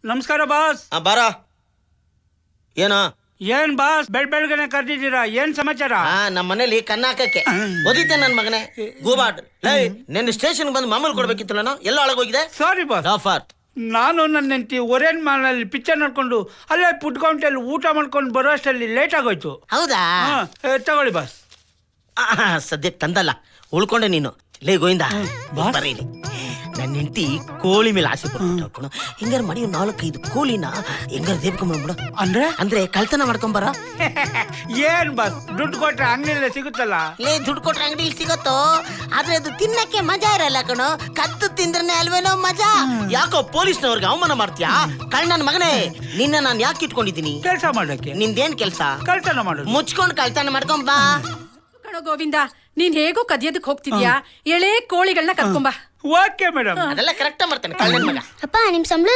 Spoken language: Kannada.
ನಮಸ್ಕಾರ ಬಾಸ್. ಬಾರ. ಏನೋ ಏನ್ ಬಾಸ್ ಬೆಳಗ್ಗೆನೆ ಕರ್ದಿದ್ದೀರಾ? ಏನ್ ಸಮಾಚಾರ? ನಮ್ಮ ಮನೇಲಿ ಕನ್ನ ಹಾಕಕ್ಕೆ ಓದಿದ್ದೆ ನನ್ ಮಗನೇ ಗೂಬಾಟ್. ನಿನ್ನ ಸ್ಟೇಷನ್ ಬಂದು ಮಾಮೂಲು ಕೊಡ್ಬೇಕಿತ್ತು. ನಾನು ಎಲ್ಲ ಒಳಗೋಗಿದೆ. Sorry boss. ಆಫರ್. ನಾನು ನನ್ನ ಹೆಂಡತಿ ಒರೇನ್ ಮಾಲ್ನಲ್ಲಿ ಪಿಕ್ಚರ್ ನೋಡ್ಕೊಂಡು ಅಲ್ಲೇ ಫುಡ್ ಕೌಂಟಲ್ಲಿ ಊಟ ಮಾಡ್ಕೊಂಡು ಬರೋ ಅಷ್ಟರಲ್ಲಿ ಲೇಟ್ ಆಗೋಯ್ತು. ಹೌದಾ? ತಗೊಳ್ಳಿ ಬಾಸ್. ಸದ್ಯಕ್ಕೆ ತಂದಲ್ಲ, ಉಳ್ಕೊಂಡೆ ನೀನು. ಲೇ ಗೋವಿಂದ, ಬರೀಲಿ. ನನ್ನ ಹೆಂಡತಿ ಕೋಳಿ ಮೇಲೆ ಆಸೆ ಪಡ್ಕೊಂಡು ಹಿಂಗಾರು ಮಾಡಿ 4-5 ಕೋಳಿನ ಹೆಂಗಾರು ದೇಬ್ಕೊಂಡ್ಬಿಡು. ಅಂದ್ರೆ ಕಳ್ತನ ಮಾಡ್ಕೊಂಬರ. ಏನ್ ಬಾಸ್, ದುಡ್ಡು ಕೊಟ್ರೆ ಅಂಗಡಿಯಲ್ಲೇ ಸಿಗುತ್ತಲ್ಲ. ಲೇ, ದುಡ್ಡು ಕೊಟ್ರೆ ಅಂಗಡಿಲಿ ಸಿಗತ್ತೋ, ಆದ್ರೆ ಅದು ತಿನ್ನಕ್ಕೆ ಮಜಾ ಇರಲ್ಲ ಕಣೋ. ಕತ್ತು ತಿಂದ್ರೆ ಅಲ್ವೇನೋ ಮಜಾ. ಯಾಕೋ ಪೊಲೀಸ್ನವ್ರಿಗೆ ಅವಮಾನ ಮಾಡ್ತೀಯಾ? ನನ್ನ ಮಗನೇ, ನಿನ್ನ ನಾನು ಯಾಕೆ ಇಟ್ಕೊಂಡಿದ್ದೀನಿ? ಕೆಲಸ ಮಾಡಕ್ಕೆ. ನಿಂದೇನ್ ಕೆಲ್ಸ? ಕಳ್ತನ ಮಾಡೋದು. ಮುಚ್ಕೊಂಡು ಕಳ್ತನ ಮಾಡ್ಕೊಂಬಾ. ಗೋವಿಂದ, ನೀನ್ ಹೇಗೂ ಕದಿಯೋದಕ್ ಹೋಗ್ತಿದ್ಯಾ? ಎಳೆ ಕೋಳಿಗಳನ್ನ ಕರ್ಕೊಂಬಾ. Okay madam. ಅದೆಲ್ಲ ಕರೆಕ್ಟ್ ಮಾಡ್ತಾನೆ ಕಳ್ಳನ ಮಗ. ಅಪ್ಪ, ನಿಮ್ ಸಂಬಳ